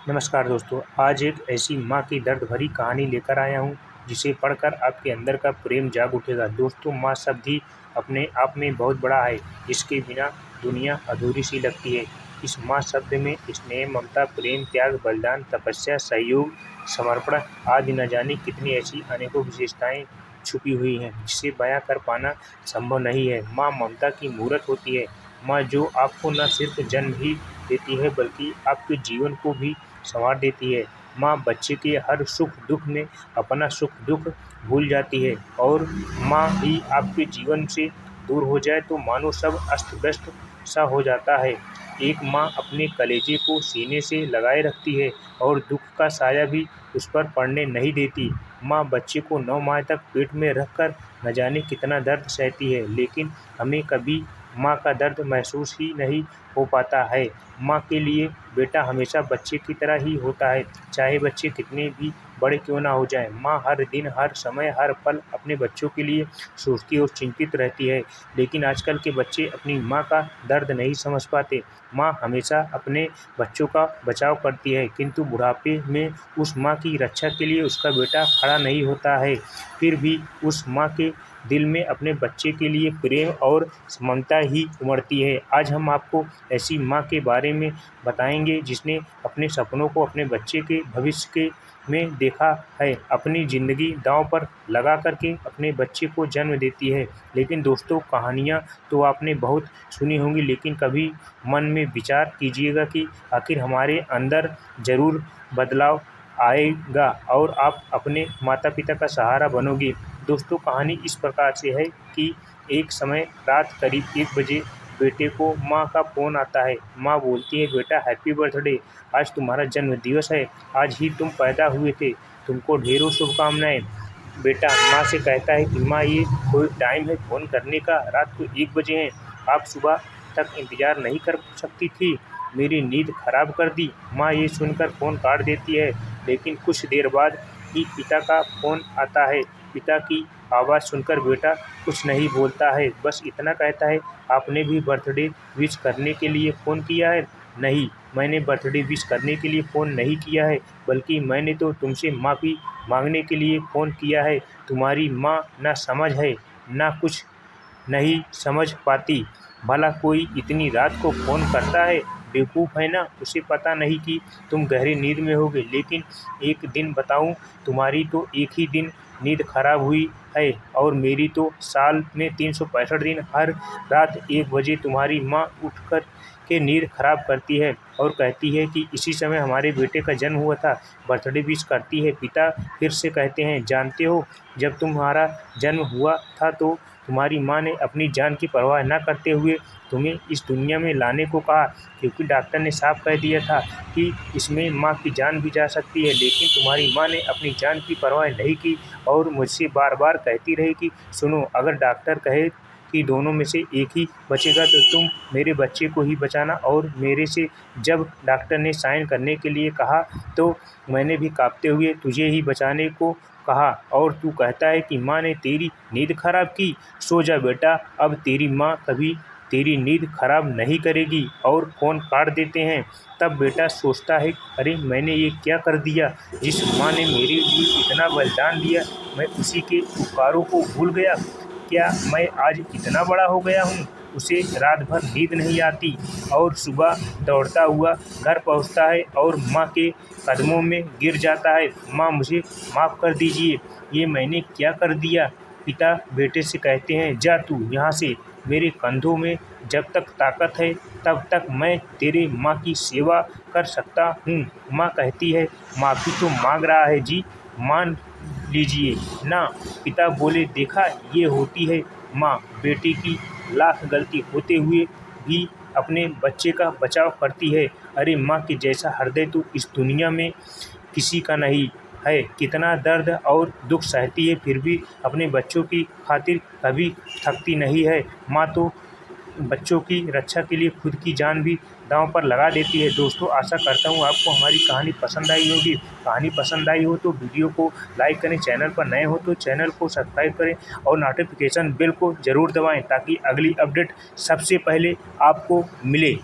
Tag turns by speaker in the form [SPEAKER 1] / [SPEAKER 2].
[SPEAKER 1] नमस्कार दोस्तों, आज एक ऐसी माँ की दर्द भरी कहानी लेकर आया हूँ, जिसे पढ़कर आपके अंदर का प्रेम जाग उठेगा। दोस्तों, माँ शब्द ही अपने आप में बहुत बड़ा है, जिसके बिना दुनिया अधूरी सी लगती है। इस माँ शब्द में स्नेह, ममता, प्रेम, त्याग, बलिदान, तपस्या, सहयोग, समर्पण आदि न जाने कितनी ऐसी अनेकों विशेषताएं छुपी हुई हैं, जिसे बयां कर पाना संभव नहीं है। माँ ममता की मूरत होती है। माँ जो आपको न सिर्फ जन्म ही देती है, बल्कि आपके जीवन को भी संवार देती है। माँ बच्चे के हर सुख दुख में अपना सुख दुख भूल जाती है, और माँ ही आपके जीवन से दूर हो जाए तो मानो सब अस्त व्यस्त सा हो जाता है। एक माँ अपने कलेजे को सीने से लगाए रखती है, और दुख का साया भी उस पर पड़ने नहीं देती। माँ बच्चे को 9 माह तक पेट में रखकर न जाने कितना दर्द सहती है, लेकिन हमें कभी माँ का दर्द महसूस ही नहीं हो पाता है। माँ के लिए बेटा हमेशा बच्चे की तरह ही होता है, चाहे बच्चे कितने भी बड़े क्यों ना हो जाएं। माँ हर दिन, हर समय, हर पल अपने बच्चों के लिए सोचती और चिंतित रहती है, लेकिन आजकल के बच्चे अपनी माँ का दर्द नहीं समझ पाते। माँ हमेशा अपने बच्चों का बचाव करती है, किंतु बुढ़ापे में उस माँ की रक्षा के लिए उसका बेटा खड़ा नहीं होता है। फिर भी उस माँ के दिल में अपने बच्चे के लिए प्रेम और ममता ही उमड़ती है। आज हम आपको ऐसी माँ के बारे में बताएंगे, जिसने अपने सपनों को अपने बच्चे के भविष्य के में देखा है, अपनी ज़िंदगी दांव पर लगा करके अपने बच्चे को जन्म देती है। लेकिन दोस्तों, कहानियाँ तो आपने बहुत सुनी होंगी, लेकिन कभी मन में विचार कीजिएगा कि आखिर हमारे अंदर ज़रूर बदलाव आएगा और आप अपने माता पिता का सहारा बनोगे। दोस्तों, कहानी इस प्रकार से है कि एक समय रात करीब 1 बजे बेटे को माँ का फ़ोन आता है। माँ बोलती है, बेटा हैप्पी बर्थडे, आज तुम्हारा जन्मदिवस है, आज ही तुम पैदा हुए थे, तुमको ढेरों शुभकामनाएं। बेटा माँ से कहता है कि माँ, ये कोई टाइम है फ़ोन करने का? रात को 1 बजे हैं, आप सुबह तक इंतज़ार नहीं कर सकती थी? मेरी नींद खराब कर दी। माँ ये सुनकर फ़ोन काट देती है, लेकिन कुछ देर बाद ही पिता का फ़ोन आता है। पिता की आवाज़ सुनकर बेटा कुछ नहीं बोलता है, बस इतना कहता है, आपने भी बर्थडे विश करने के लिए फ़ोन किया है? नहीं, मैंने बर्थडे विश करने के लिए फ़ोन नहीं किया है, बल्कि मैंने तो तुमसे माफ़ी मांगने के लिए फ़ोन किया है। तुम्हारी माँ ना समझ है, ना कुछ नहीं समझ पाती। भला कोई इतनी रात को फ़ोन करता है? बेवकूफ़ है ना, उसे पता नहीं कि तुम गहरी नींद में होगे। लेकिन एक दिन बताऊं, तुम्हारी तो एक ही दिन नींद खराब हुई है, और मेरी तो साल में 365 दिन हर रात 1 बजे तुम्हारी माँ उठ कर के नींद खराब करती है और कहती है कि इसी समय हमारे बेटे का जन्म हुआ था, बर्थडे विश करती है। पिता फिर से कहते हैं, जानते हो, जब तुम्हारा जन्म हुआ था तो तुम्हारी माँ ने अपनी जान की परवाह न करते हुए तुम्हें इस दुनिया में लाने को कहा, क्योंकि डॉक्टर ने साफ कह दिया था कि इसमें माँ की जान भी जा सकती है। लेकिन तुम्हारी माँ ने अपनी जान की परवाह नहीं की और मुझसे बार बार कहती रही कि सुनो, अगर डॉक्टर कहे कि दोनों में से एक ही बचेगा तो तुम मेरे बच्चे को ही बचाना। और मेरे से जब डॉक्टर ने साइन करने के लिए कहा तो मैंने भी काँपते हुए तुझे ही बचाने को कहा, और तू कहता है कि माँ ने तेरी नींद खराब की। सो जा बेटा, अब तेरी माँ कभी तेरी नींद खराब नहीं करेगी। और फ़ोन काट देते हैं। तब बेटा सोचता है, अरे मैंने ये क्या कर दिया? जिस माँ ने मेरे लिए इतना बलिदान दिया, मैं उसी के उपकारों को भूल गया। क्या मैं आज इतना बड़ा हो गया हूँ? उसे रात भर नींद नहीं आती और सुबह दौड़ता हुआ घर पहुँचता है और माँ के कदमों में गिर जाता है। माँ, मुझे माफ़ कर दीजिए, ये मैंने क्या कर दिया? पिता बेटे से कहते हैं, जा तू यहाँ से, मेरे कंधों में जब तक ताकत है तब तक मैं तेरे माँ की सेवा कर सकता हूँ। माँ कहती है, माफ़ी तो मांग रहा है जी, मान लीजिए ना। पिता बोले, देखा, ये होती है माँ, बेटे की लाख गलती होते हुए भी अपने बच्चे का बचाव करती है। अरे माँ के जैसा हृदय तो इस दुनिया में किसी का नहीं है। कितना दर्द और दुख सहती है, फिर भी अपने बच्चों की खातिर कभी थकती नहीं है। माँ तो बच्चों की रक्षा के लिए खुद की जान भी दांव पर लगा देती है। दोस्तों, आशा करता हूँ आपको हमारी कहानी पसंद आई होगी। कहानी पसंद आई हो तो वीडियो को लाइक करें, चैनल पर नए हो तो चैनल को सब्सक्राइब करें और नोटिफिकेशन बेल को ज़रूर दबाएं, ताकि अगली अपडेट सबसे पहले आपको मिले।